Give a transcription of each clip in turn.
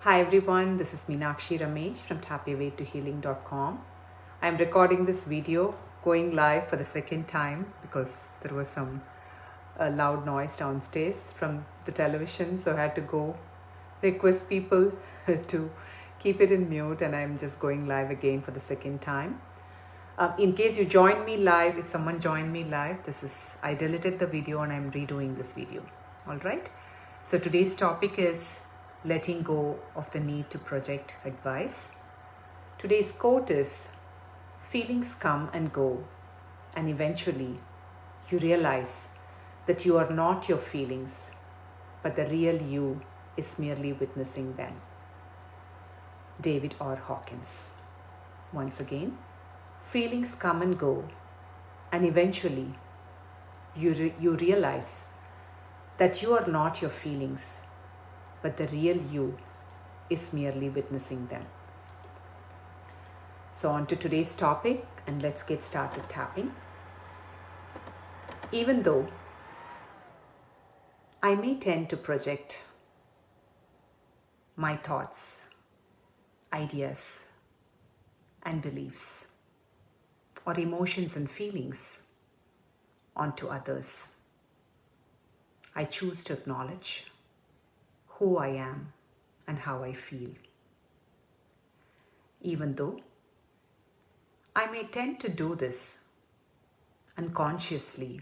Hi everyone, this is Meenakshi Ramesh from tappingtohealing.com. I'm recording this video going live for the second time because there was some loud noise downstairs from the television, so I had to go request people to keep it in mute, and I'm just going live again for the second time. In case you joined me live, if someone joined me live, I deleted the video and I'm redoing this video. All right. So today's topic is letting go of the need to project advice. Today's quote is, feelings come and go, and eventually you realize that you are not your feelings, but the real you is merely witnessing them. David R. Hawkins. Once again, feelings come and go, and eventually you realize that you are not your feelings, but the real you is merely witnessing them. So on to today's topic, and let's get started tapping. Even though I may tend to project my thoughts, ideas, and beliefs, or emotions and feelings onto others, I choose to acknowledge who I am and how I feel. Even though I may tend to do this unconsciously,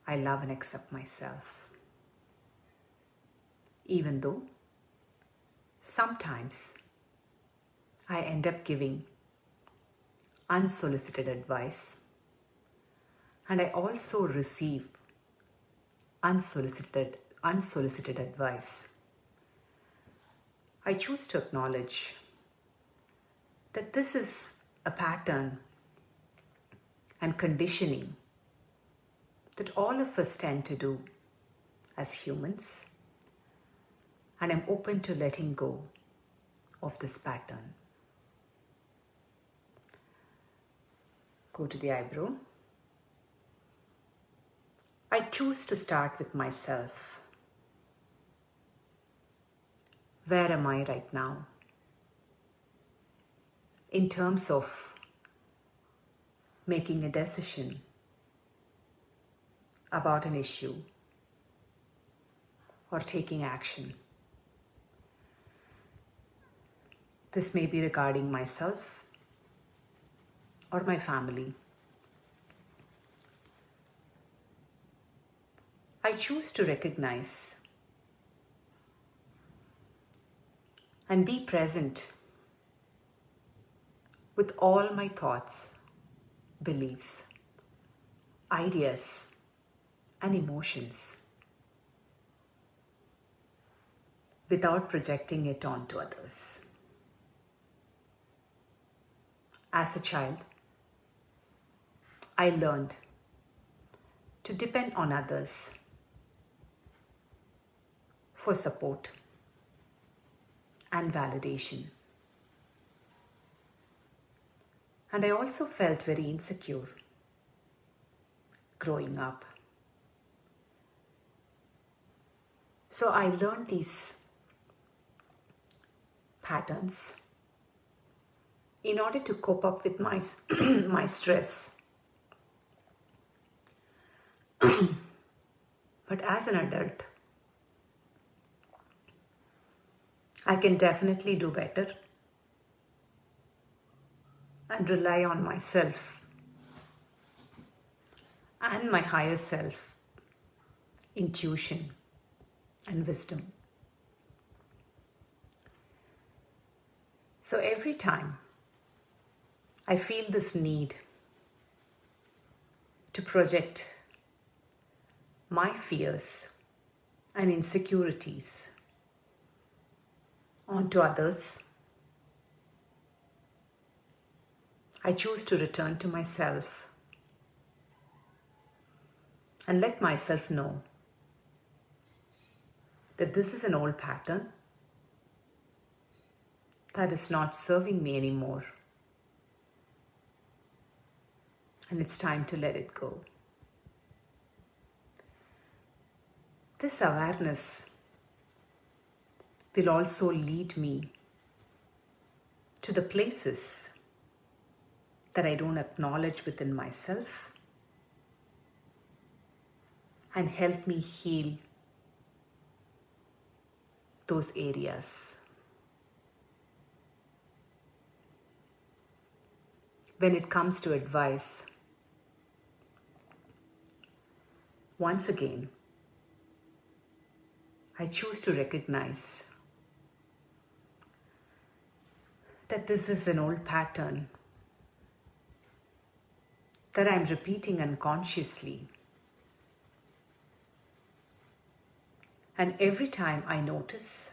I love and accept myself. Even though sometimes I end up giving unsolicited advice, and I also receive unsolicited advice, I choose to acknowledge that this is a pattern and conditioning that all of us tend to do as humans, and I'm open to letting go of this pattern. Go to the eyebrow. I choose to start with myself. Where am I right now? In terms of making a decision about an issue or taking action. This may be regarding myself or my family. I choose to recognize and be present with all my thoughts, beliefs, ideas, and emotions without projecting it onto others. As a child, I learned to depend on others for support and validation. And I also felt very insecure growing up. So I learned these patterns in order to cope up with my, my stress. But as an adult, I can definitely do better and rely on myself and my higher self, intuition and wisdom. So every time I feel this need to project my fears and insecurities onto others, I choose to return to myself and let myself know that this is an old pattern that is not serving me anymore, and it's time to let it go. This awareness will also lead me to the places that I don't acknowledge within myself and help me heal those areas. When it comes to advice, once again, I choose to recognize that this is an old pattern that I'm repeating unconsciously. And every time I notice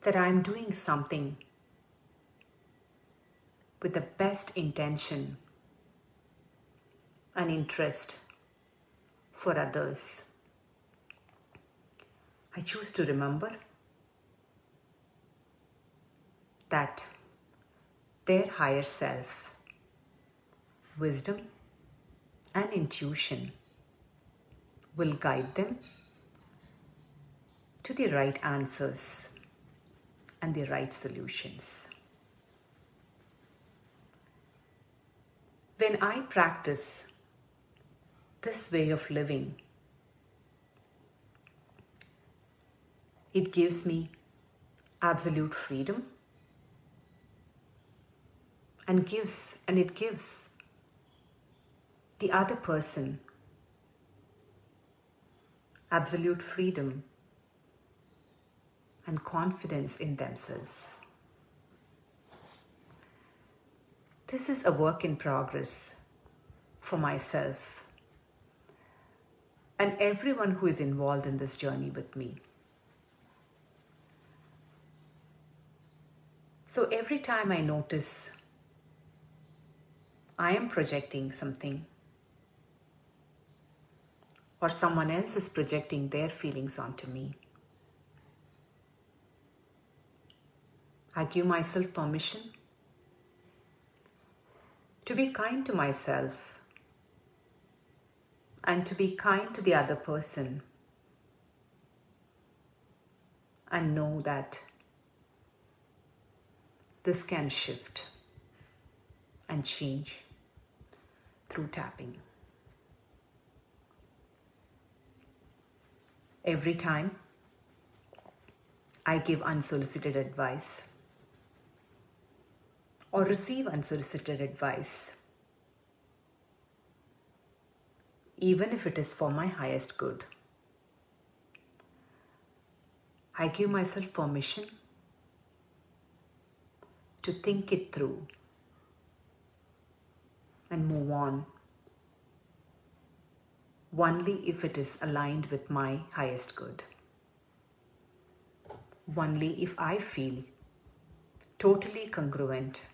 that I'm doing something with the best intention and interest for others, I choose to remember that their higher self, wisdom, and intuition will guide them to the right answers and the right solutions. When I practice this way of living, it gives me absolute freedom and it gives the other person absolute freedom and confidence in themselves. This is a work in progress for myself and everyone who is involved in this journey with me. So every time I notice I am projecting something or someone else is projecting their feelings onto me, I give myself permission to be kind to myself and to be kind to the other person and know that this can shift and change through tapping. Every time I give unsolicited advice or receive unsolicited advice, even if it is for my highest good, I give myself permission to think it through and move on, only if it is aligned with my highest good. Only if I feel totally congruent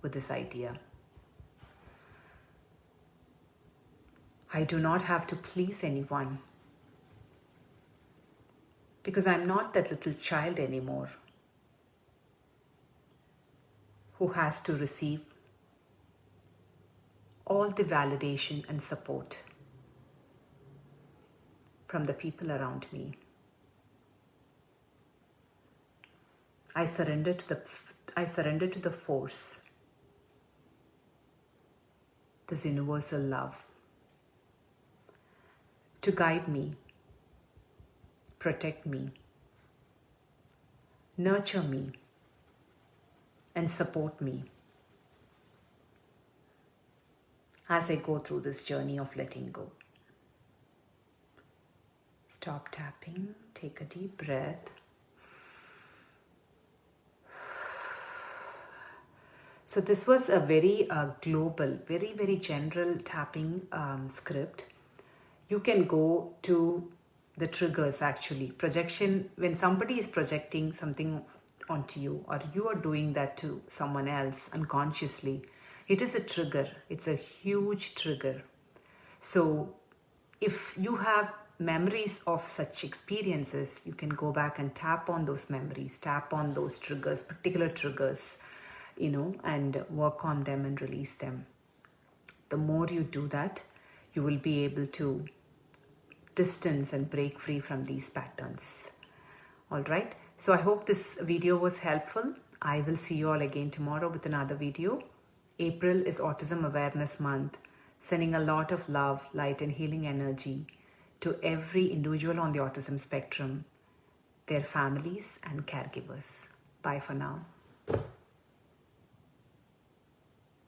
with this idea. I do not have to please anyone because I'm not that little child anymore who has to receive all the validation and support from the people around me. I surrender to the force, this universal love, to guide me, protect me, nurture me, and support me as I go through this journey of letting go. Stop tapping, take a deep breath. So this was a very global, very, very general tapping script. You can go to the triggers actually. Projection, when somebody is projecting something onto you or you are doing that to someone else unconsciously, it is a trigger. It's a huge trigger. So if you have memories of such experiences, you can go back and tap on those memories, tap on those triggers, particular triggers, and work on them and release them. The more you do that, you will be able to distance and break free from these patterns. All right. So I hope this video was helpful. I will see you all again tomorrow with another video. April is Autism Awareness Month, sending a lot of love, light and healing energy to every individual on the autism spectrum, their families and caregivers. Bye for now.